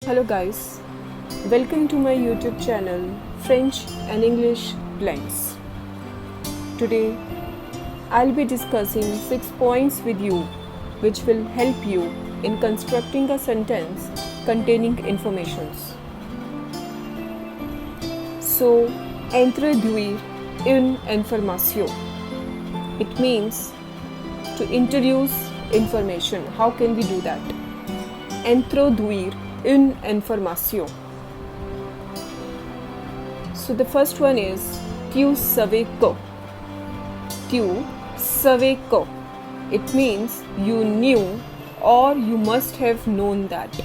Hello guys, welcome to my YouTube channel French and English Blends. Today I'll be discussing 6 points with you which will help you in constructing a sentence containing informations. So, introduire une information. It means to introduce information. How can we do that? Introduire une information. So the first one is tu savais que. Tu savais que. It means you knew or you must have known that.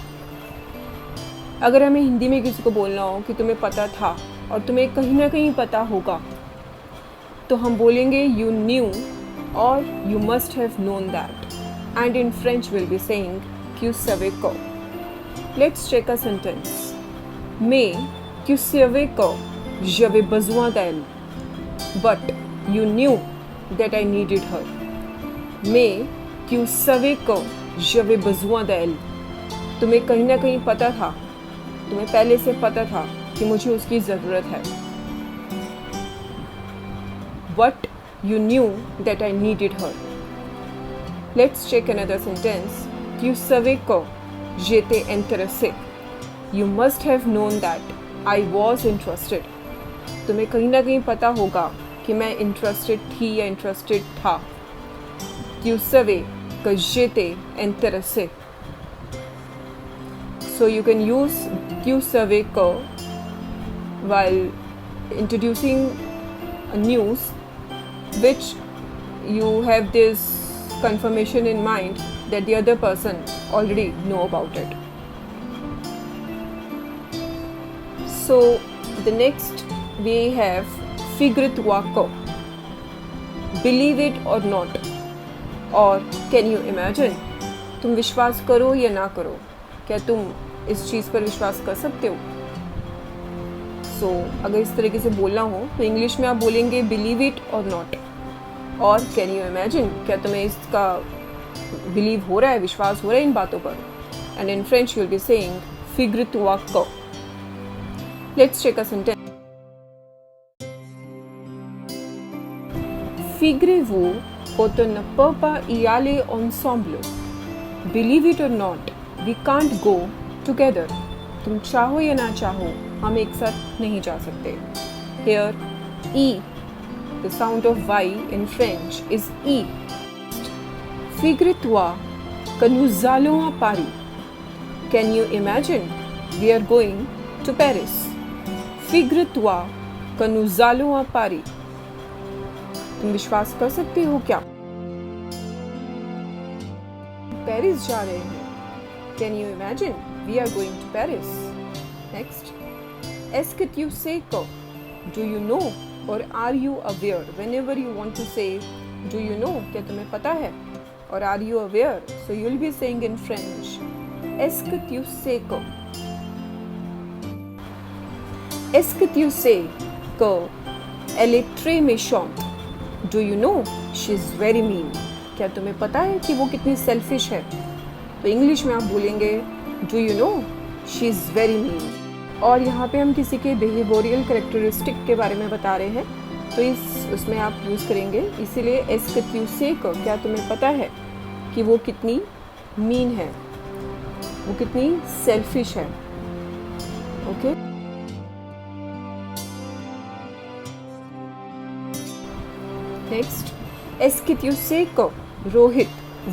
अगर हमें हिंदी में किसी को बोलना हो कि तुम्हें पता था और तुम्हें कहीं ना कहीं पता होगा तो हम बोलेंगे you knew or you must have known that. And in French we'll be saying tu savais que. Let's check a sentence. Mais tu savais que j'avais besoin d'elle, but you knew that I needed her. Mais tu savais que j'avais besoin d'elle. तुम्हें कहीं ना कहीं पता था, तुम्हें पहले से पता था कि मुझे उसकी ज़रूरत है. But you knew that I needed her. Let's check another sentence. Tu savais que j'étais intéressé. You must have known that I was interested. तुम्हें कहीं ना कहीं पता होगा कि मैं इंटरेस्टेड थी या इंटरेस्टेड था. Tu savais que j'étais intéressé. So you can use tu savais que while introducing a news which you have this confirmation in mind that the other person already know about it. So the next we have figure-toi que. Believe it or not, or can you imagine. तुम विश्वास करो या ना करो, क्या तुम इस चीज़ पर विश्वास कर सकते हो? So अगर इस तरीके से बोलना हो तो इंग्लिश में आप बोलेंगे believe it or not, और can you imagine, क्या तुम्हें इसका बिलीव हो रहा है, विश्वास हो रहा है इन बातों पर. And in French you will be saying figure-toi que. Let's check a sentence. Figurez-vous qu'on ne peut pas y aller ensemble. Believe it or not, we can't go together. तुम चाहो या ना चाहो हम एक साथ नहीं जा सकते. Here E, the sound of Y in French is E. Figure-toi que nous allons à Paris. Can you imagine? We are going to Paris. Figure-toi que nous allons à Paris. तुम विश्वास कर सकते हो क्या? पेरिस जा रहे हैं. Can you imagine? We are going to Paris. Next. Est-ce que tu sais que? Do you know or are you aware? Whenever you want to say do you know, क्या तुम्हें पता है? Or are you aware? So you will be saying in French, est-ce que tu sais que? Est-ce que tu sais que elle est très méchante? Do you know? She is very mean. क्या तुम्हें पता है कि वो कितनी selfish है? तो English में आप बोलेंगे do you know? She is very mean. और यहाँ पे हम किसी के बिहेवियरल कैरेक्टरिस्टिक के बारे में बता रहे हैं तो उसमें आप यूज़ करेंगे. इसीलिए est-ce que tu sais que, क्या तुम्हें पता है कि वो कितनी मीन है, वो कितनी सेल्फिश है. Okay. Next. est-ce que tu sais que Rohit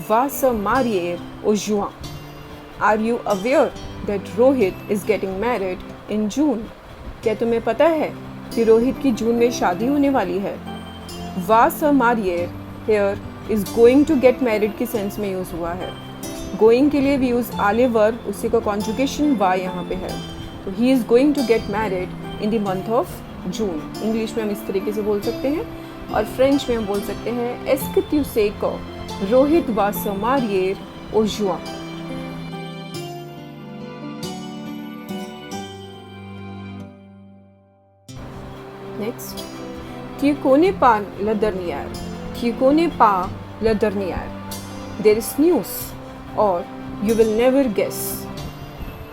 va se marier au juin? Are you aware that Rohit is getting married in June? क्या तुम्हें पता है कि रोहित की जून में शादी होने वाली है? Va se marier here is going to get married की सेंस में यूज़ हुआ है. Going के लिए भी यूज़ आले वर्ब, उसी का कॉन्जुगेशन va यहाँ पे है. तो he is going to get married in the month of June. English में हम इस तरीके से बोल सकते हैं और फ्रेंच में हम बोल सकते हैं est-ce que tu sais que Rohit va se marier au juin? Next. Tu connais pas la dernière. Tu connais pas la dernière. There is news or you will never guess.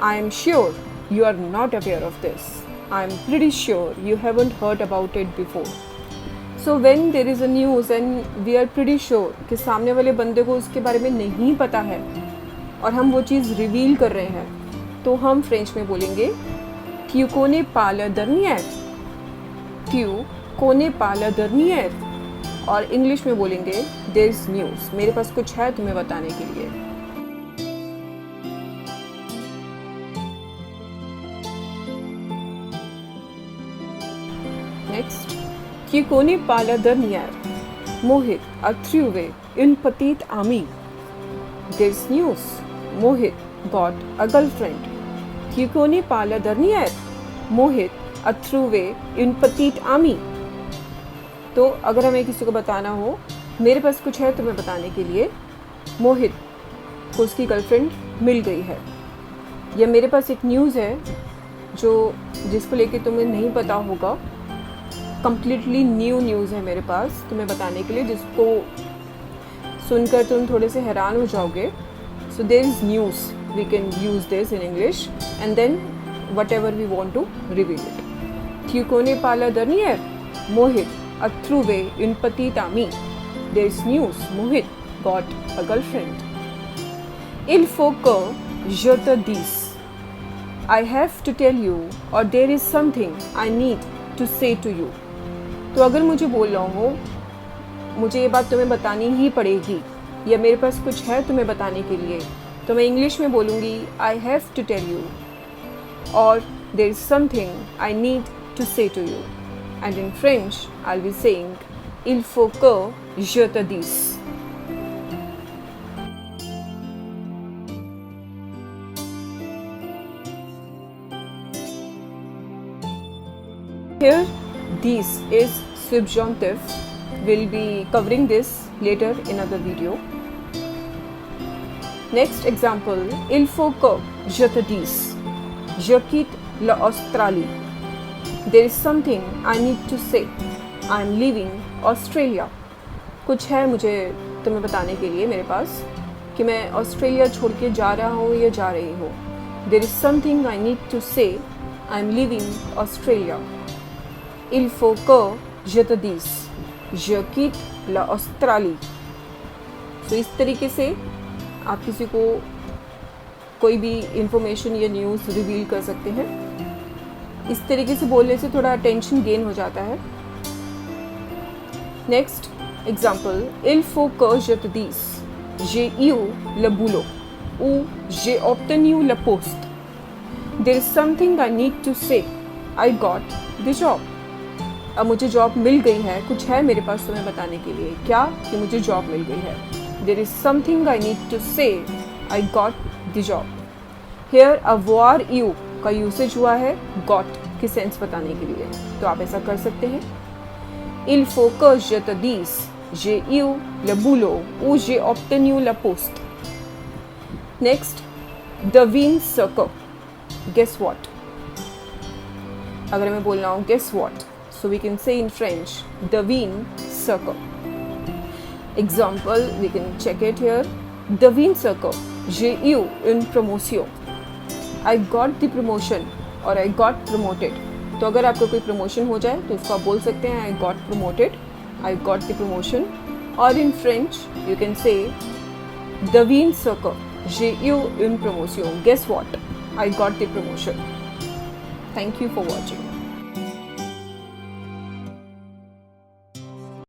I am sure you are not aware of this. I am pretty sure you haven't heard about it before. So when there is a news and we are pretty sure कि सामने वाले बंदे को उसके बारे में नहीं पता है और हम वो चीज़ रिवील कर रहे हैं, तो हम फ्रेंच में बोलेंगे tu connais pas la dernière, tu connais pas la dernière, और इंग्लिश में बोलेंगे there is news, मेरे पास कुछ है तुम्हें बताने के लिए. Next, tu connais pas la dernière, Mohit a trouvé une petite amie. There's news, Mohit got a girlfriend. Tu connais pas la dernière, Mohit a trouvé une petite amie. तो अगर हमें किसी को बताना हो मेरे पास कुछ है तुम्हें बताने के लिए, मोहित को उसकी गर्लफ्रेंड मिल गई है, या मेरे पास एक न्यूज़ है जो जिसको लेके तुम्हें नहीं पता होगा, कम्प्लीटली न्यू न्यूज़ है मेरे पास तुम्हें बताने के लिए, जिसको सुनकर तुम थोड़े से हैरान हो जाओगे. So there is news, we can use this in English and then whatever we want to reveal it. Tu connais pas la dernière, Mohit a trouvé une petite amie. There is news, Mohit got a girlfriend. Il faut que je te dise. I have to tell you, or there is something I need to say to you. तो अगर मुझे बोल रहा हूँ मुझे ये बात तुम्हें बतानी ही पड़ेगी, या मेरे पास कुछ है तुम्हें बताने के लिए, तो मैं इंग्लिश में बोलूँगी I have to tell you, or there is something I need to say to you. And in French, I'll be saying il faut que je te dise. Here, this is subjunctive. We'll be covering this later in another video. Next example, il faut que je te dise. Je quitte l'Australie. There is something I need to say. I am leaving Australia. कुछ है मुझे तुम्हें बताने के लिए मेरे पास कि मैं ऑस्ट्रेलिया छोड़ के जा रहा हूँ या जा रही हूँ. There is something I need to say. I am leaving Australia. Il faut que je te dise. Je quitte l'Australie. तो इस तरीके से आप किसी को कोई भी इंफॉर्मेशन या न्यूज़ रिवील कर सकते हैं. इस तरीके से बोलने से थोड़ा अटेंशन गेन हो जाता है. Next example, il faut que je te dise. J'ai eu le boulot ou j'ai obtenu le poste. There is something I need to say. I got the job. अब मुझे जॉब मिल गई है, कुछ है मेरे पास तुम्हें बताने के लिए. क्या? कि मुझे जॉब मिल गई है. There is something I need to say. I got the job. Here avoir you का यूसेज हुआ है got की सेंस बताने के लिए, तो आप ऐसा कर सकते हैं. Il faut que je te dise. J'ai eu le boulot ou j'ai obtenu le poste. Next, devine ce que. Guess what. अगर मैं बोल रहा हूँ guess what, so we can say in French devine ce que. Example, we can check it here. Devine ce que. J'ai eu une promotion. I got the promotion और I got promoted. तो अगर आपका कोई promotion हो जाए तो इसको आप बोल सकते हैं I got promoted, I got the promotion. और in French you can say devine ce que. J'ai eu une promotion. Guess what? I got the promotion. Thank you for watching.